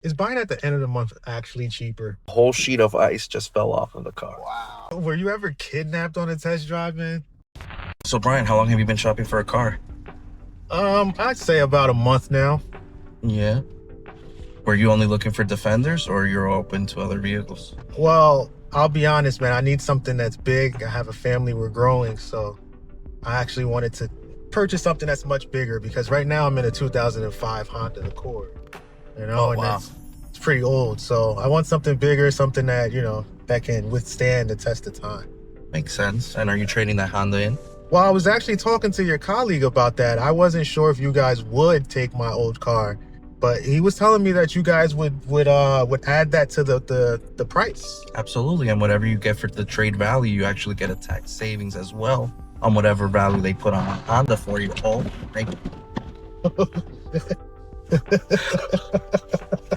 Is buying at the end of the month actually cheaper? A whole sheet of ice just fell off of the car. Wow. Were you ever kidnapped on a test drive, man? So Brian, how long have you been shopping for a car? I'd say about a month now. Yeah. Were you only looking for Defenders or you're open to other vehicles? Well, I'll be honest, man. I need something that's big. I have a family, we're growing, so I actually wanted to purchase something that's much bigger because right now I'm in a 2005 Honda Accord, Oh, wow. it's pretty old. So I want something bigger, something that, that can withstand the test of time. Makes sense. And are you trading that Honda in? Well, I was actually talking to your colleague about that. I wasn't sure if you guys would take my old car, but he was telling me that you guys would add that to the price. Absolutely. And whatever you get for the trade value, you actually get a tax savings as well on whatever value they put on Honda for you. Oh, thank you.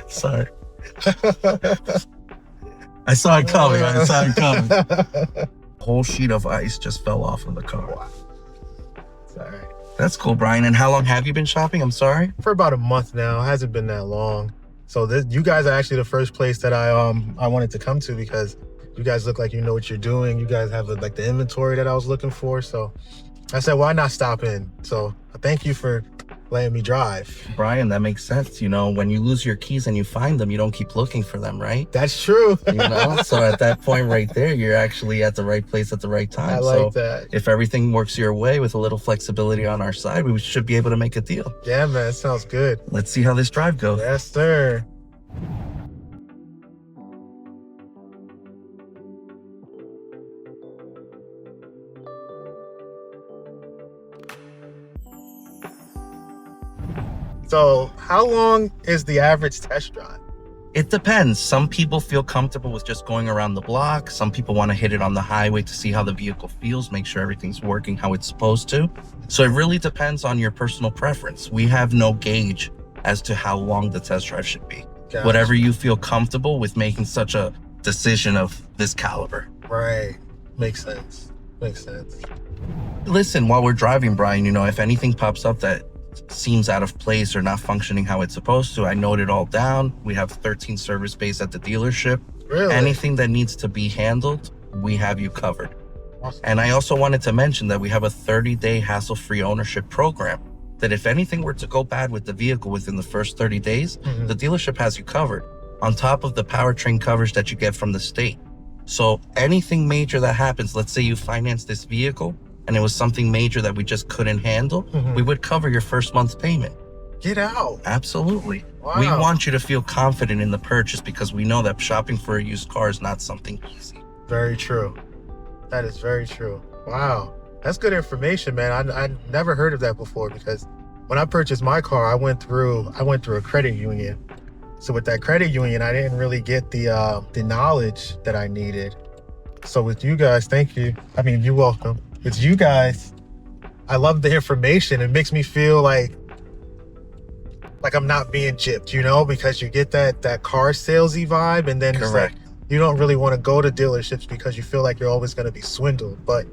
Sorry. I saw it coming. A whole sheet of ice just fell off of the car. Wow. Sorry. That's cool, Brian. And how long have you been shopping? I'm sorry. For about a month now. It hasn't been that long. So you guys are actually the first place that I wanted to come to because you guys look like you know what you're doing. You guys have like the inventory that I was looking for. So I said, why not stop in? So thank you for letting me drive. Brian, that makes sense. When you lose your keys and you find them, you don't keep looking for them, right? That's true. So at that point right there, you're actually at the right place at the right time. I like that. If everything works your way with a little flexibility on our side, we should be able to make a deal. Yeah, man, that sounds good. Let's see how this drive goes. Yes, sir. So how long is the average test drive? It depends. Some people feel comfortable with just going around the block. Some people want to hit it on the highway to see how the vehicle feels, make sure everything's working how it's supposed to. So it really depends on your personal preference. We have no gauge as to how long the test drive should be. Gotcha. Whatever you feel comfortable with making such a decision of this caliber. Right. Makes sense. Listen, while we're driving, Brian, if anything pops up that seems out of place or not functioning how it's supposed to, I note it all down. We have 13 service bays at the dealership. Really? Anything that needs to be handled, we have you covered. Awesome. And I also wanted to mention that we have a 30-day hassle-free ownership program that if anything were to go bad with the vehicle within the first 30 days, the dealership has you covered on top of the powertrain coverage that you get from the state. So anything major that happens, let's say you finance this vehicle and it was something major that we just couldn't handle, we would cover your first month's payment. Get out. Absolutely. Wow. We want you to feel confident in the purchase because we know that shopping for a used car is not something easy. Very true. That is very true. Wow. That's good information, man. I never heard of that before because when I purchased my car, I went through a credit union. So with that credit union, I didn't really get the knowledge that I needed. So with you guys, thank you. I mean, you're welcome. With you guys, I love the information. It makes me feel like I'm not being gypped, because you get that car salesy vibe, and then Correct. It's like, you don't really want to go to dealerships because you feel like you're always going to be swindled. But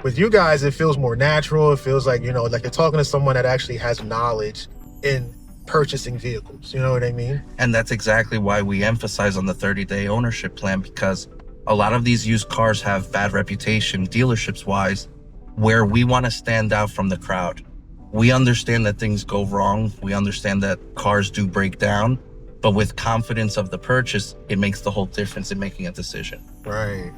with you guys, it feels more natural. It feels like, like you're talking to someone that actually has knowledge in purchasing vehicles. You know what I mean? And that's exactly why we emphasize on the 30-day ownership plan, because a lot of these used cars have bad reputation dealerships wise, where we want to stand out from the crowd. We understand that things go wrong. We understand that cars do break down, but with confidence of the purchase, it makes the whole difference in making a decision. Right.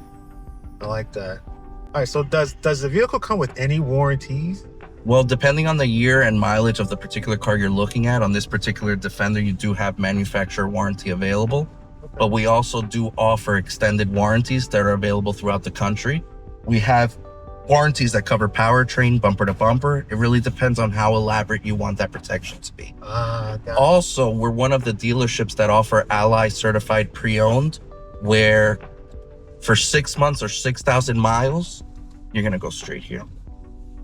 I like that. All right. So does the vehicle come with any warranties? Well, depending on the year and mileage of the particular car you're looking at, on this particular Defender, you do have manufacturer warranty available, but we also do offer extended warranties that are available throughout the country. We have warranties that cover powertrain, bumper to bumper. It really depends on how elaborate you want that protection to be. Also, we're one of the dealerships that offer Ally certified pre-owned, where for 6 months or 6,000 miles, you're going to go straight here.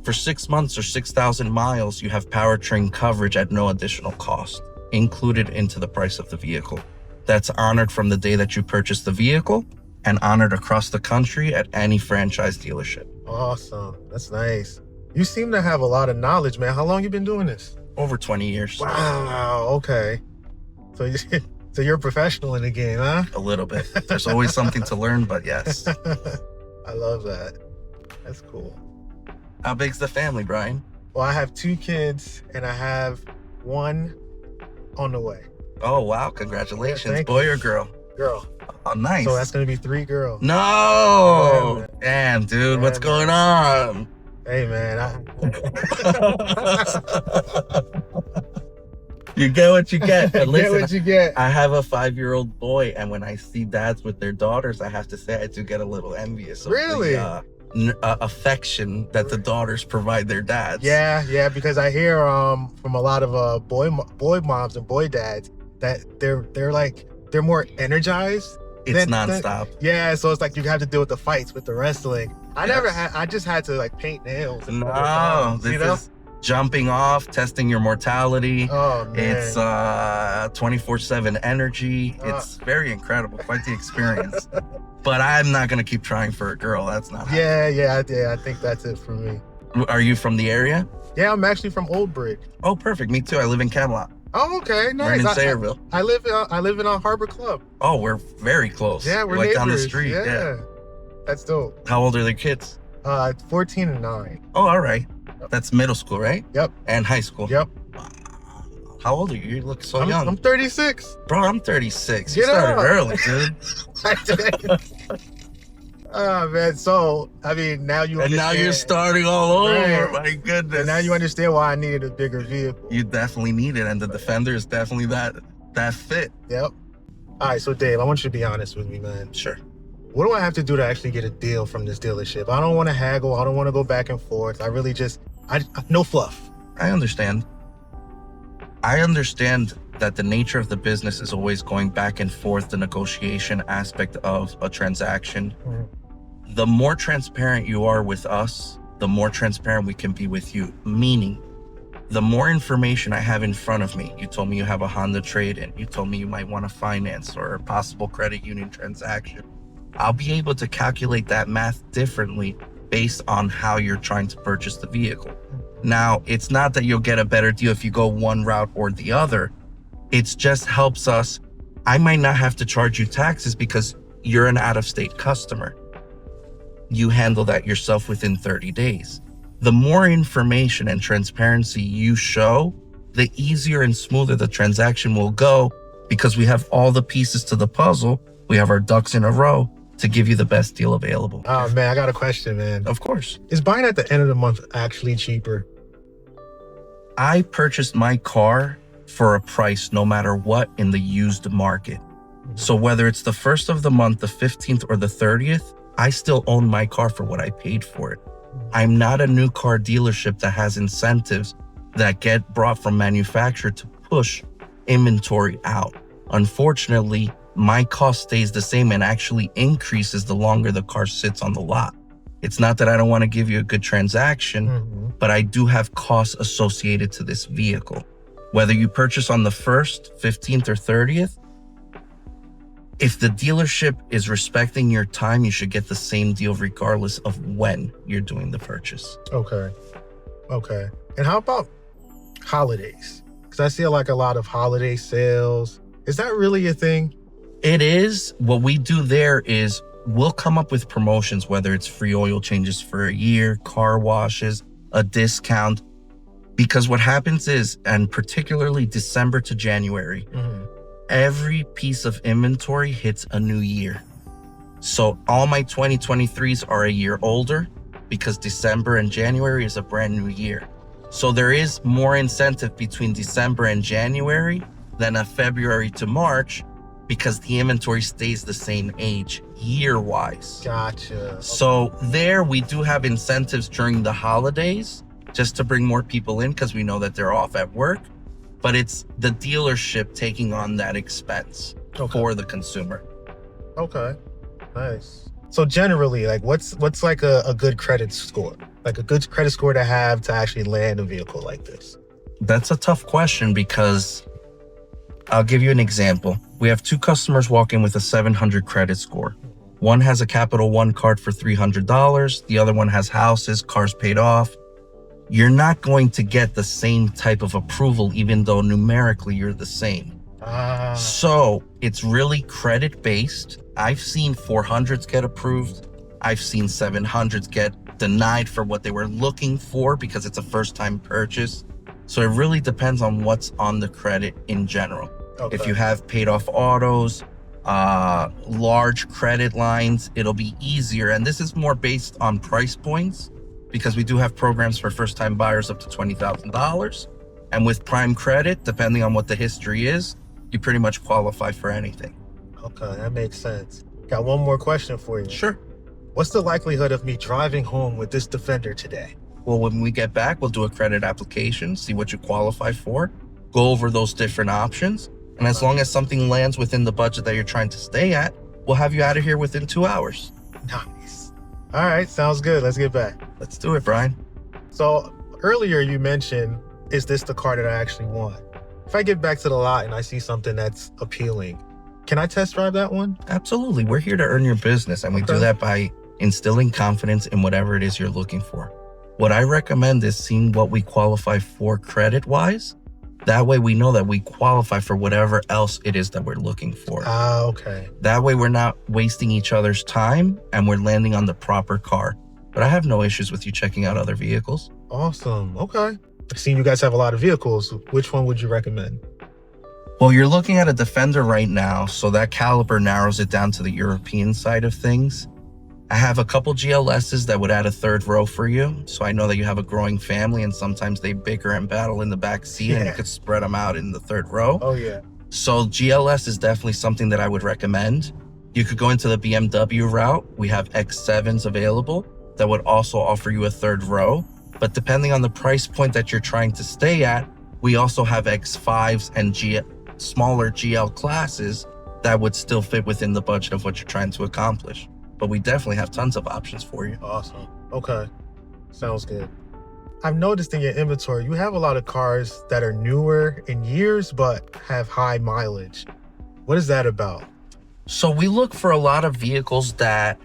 For 6 months or 6,000 miles, you have powertrain coverage at no additional cost, included into the price of the vehicle. That's honored from the day that you purchase the vehicle and honored across the country at any franchise dealership. Awesome. That's nice. You seem to have a lot of knowledge, man. How long you been doing this? Over 20 years. Wow. Okay. So So you're a professional in the game, huh? A little bit. There's always something to learn, but yes. I love that. That's cool. How big's the family, Brian? Well, I have 2 kids and I have 1 on the way. Oh, wow. Congratulations. Yeah, Boy you. or girl? Girl. Oh, nice. So that's going to be 3 girls. No. Yeah, Damn, dude. Yeah, What's going on? Hey, man. You get what you get. But listen, get what you get. I have a 5-year-old boy, and when I see dads with their daughters, I have to say I do get a little envious of Really? the affection that the daughters provide their dads. Yeah, because I hear from a lot of boy moms and boy dads that they're more energized. It's nonstop. Yeah, so it's like you have to deal with the fights with the wrestling. I just had to like paint nails. No, this is jumping off, testing your mortality. Oh, man. It's 24/7 energy. It's very incredible, quite the experience. But I'm not gonna keep trying for a girl. That's not. Yeah. I think that's it for me. Are you from the area? Yeah, I'm actually from Old Bridge. Oh, perfect. Me too. I live in Camelot. Oh, okay, nice. We're in Sayreville. I live in a Harbor Club. Oh, we're very close. Yeah, we're like neighbors. down the street. Yeah. That's dope. How old are their kids? 14 and 9. Oh, all right. That's middle school, right? Yep. And high school. Yep. How old are you? You look so young. I'm 36. Bro, I'm 36. Get You started up. early, dude. I did. Oh, man. So, I mean, now you And now understand. you're starting all over. Right. My goodness. And now you understand why I needed a bigger vehicle. You definitely need it, and the Defender is definitely that fit. Yep. All right, so Dave, I want you to be honest with me, man. Sure. What do I have to do to actually get a deal from this dealership? I don't want to haggle. I don't want to go back and forth. I really just, no fluff. I understand. I understand that the nature of the business is always going back and forth, the negotiation aspect of a transaction. Mm-hmm. The more transparent you are with us, the more transparent we can be with you. Meaning, the more information I have in front of me, you told me you have a Honda trade-in, you told me you might want to finance or a possible credit union transaction. I'll be able to calculate that math differently based on how you're trying to purchase the vehicle. Now, it's not that you'll get a better deal if you go one route or the other. It just helps us. I might not have to charge you taxes because you're an out-of-state customer. You handle that yourself within 30 days. The more information and transparency you show, the easier and smoother the transaction will go because we have all the pieces to the puzzle. We have our ducks in a row to give you the best deal available. Oh, man, I got a question, man. Of course. Is buying at the end of the month actually cheaper? I purchased my car for a price no matter what in the used market. So whether it's the 1st of the month, the 15th, or the 30th, I still own my car for what I paid for it. I'm not a new car dealership that has incentives that get brought from manufacturer to push inventory out. Unfortunately, my cost stays the same and actually increases the longer the car sits on the lot. It's not that I don't want to give you a good transaction, but I do have costs associated to this vehicle. Whether you purchase on the 1st, 15th, or 30th, if the dealership is respecting your time, you should get the same deal regardless of when you're doing the purchase. Okay. And how about holidays? Because I see like a lot of holiday sales. Is that really a thing? It is. What we do there is we'll come up with promotions, whether it's free oil changes for a year, car washes, a discount. Because what happens is, and particularly December to January, every piece of inventory hits a new year. So all my 2023s are a year older because December and January is a brand new year. So there is more incentive between December and January than a February to March because the inventory stays the same age year-wise. Gotcha. So there we do have incentives during the holidays just to bring more people in because we know that they're off at work. But it's the dealership taking on that expense for the consumer. Okay, nice. So generally, like what's like a good credit score? Like a good credit score to have to actually land a vehicle like this? That's a tough question because I'll give you an example. We have 2 customers walk in with a 700 credit score. One has a Capital One card for $300. The other one has houses, cars paid off. You're not going to get the same type of approval, even though numerically you're the same. Ah, So it's really credit based. I've seen 400s get approved. I've seen 700s get denied for what they were looking for because it's a first time purchase. So it really depends on what's on the credit in general. okay. If you have paid off autos, large credit lines, it'll be easier. And this is more based on price points because we do have programs for first time buyers up to $20,000. And with prime credit, depending on what the history is, you pretty much qualify for anything. Okay, that makes sense. Got one more question for you. Sure. What's the likelihood of me driving home with this Defender today? Well, when we get back, we'll do a credit application, see what you qualify for, go over those different options. And as long as something lands within the budget that you're trying to stay at, we'll have you out of here within 2 hours. Nice. All right, sounds good. Let's get back. Let's do it, Brian. So earlier you mentioned, is this the car that I actually want? If I get back to the lot and I see something that's appealing, can I test drive that one? Absolutely. We're here to earn your business, and we do that by instilling confidence in whatever it is you're looking for. What I recommend is seeing what we qualify for credit-wise. That way we know that we qualify for whatever else it is that we're looking for. Ah, okay. That way we're not wasting each other's time and we're landing on the proper car. But I have no issues with you checking out other vehicles. Awesome. Okay. I've seen you guys have a lot of vehicles. Which one would you recommend? Well, you're looking at a Defender right now, so that caliber narrows it down to the European side of things. I have a couple GLSs that would add a third row for you, so I know that you have a growing family and sometimes they bicker and battle in the back seat and you could spread them out in the third row. Oh, yeah. So GLS is definitely something that I would recommend. You could go into the BMW route. We have X7s available that would also offer you a third row. But depending on the price point that you're trying to stay at, we also have X5s and smaller GL classes that would still fit within the budget of what you're trying to accomplish. But we definitely have tons of options for you. Awesome. Okay. Sounds good. I've noticed in your inventory, you have a lot of cars that are newer in years, but have high mileage. What is that about? So we look for a lot of vehicles that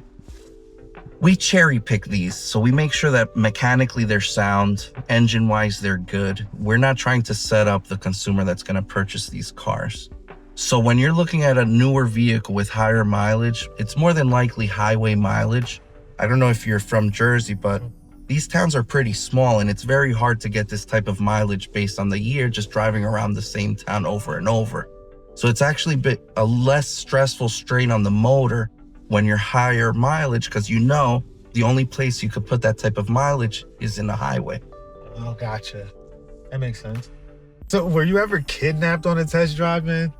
we cherry pick these. So we make sure that mechanically they're sound, engine-wise they're good. We're not trying to set up the consumer that's going to purchase these cars. So when you're looking at a newer vehicle with higher mileage, it's more than likely highway mileage. I don't know if you're from Jersey, but these towns are pretty small and it's very hard to get this type of mileage based on the year just driving around the same town over and over. So it's actually a less stressful strain on the motor when you're higher mileage because you know the only place you could put that type of mileage is in the highway. Oh, gotcha. That makes sense. So were you ever kidnapped on a test drive, man?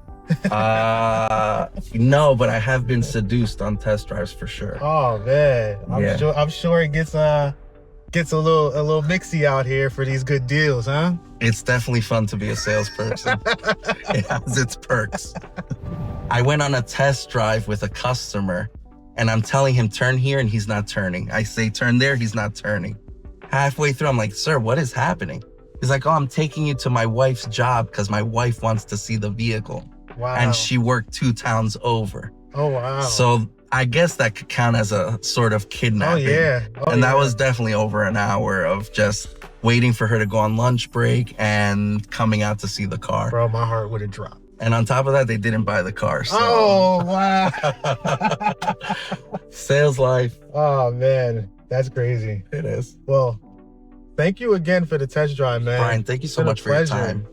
No, but I have been seduced on test drives for sure. Oh man, I'm sure it gets a little mixy out here for these good deals, huh? It's definitely fun to be a salesperson. It has its perks. I went on a test drive with a customer and I'm telling him turn here and he's not turning. I say turn there, he's not turning. Halfway through, I'm like, sir, what is happening? He's like, oh, I'm taking you to my wife's job because my wife wants to see the vehicle. Wow. And she worked 2 towns over. Oh, wow. So I guess that could count as a sort of kidnapping. Oh, yeah. And that was definitely over an hour of just waiting for her to go on lunch break and coming out to see the car. Bro, my heart would have dropped. And on top of that, they didn't buy the car. So. Oh, wow. Sales life. Oh, man. That's crazy. It is. Well, thank you again for the test drive, man. Brian, thank you so much for your time.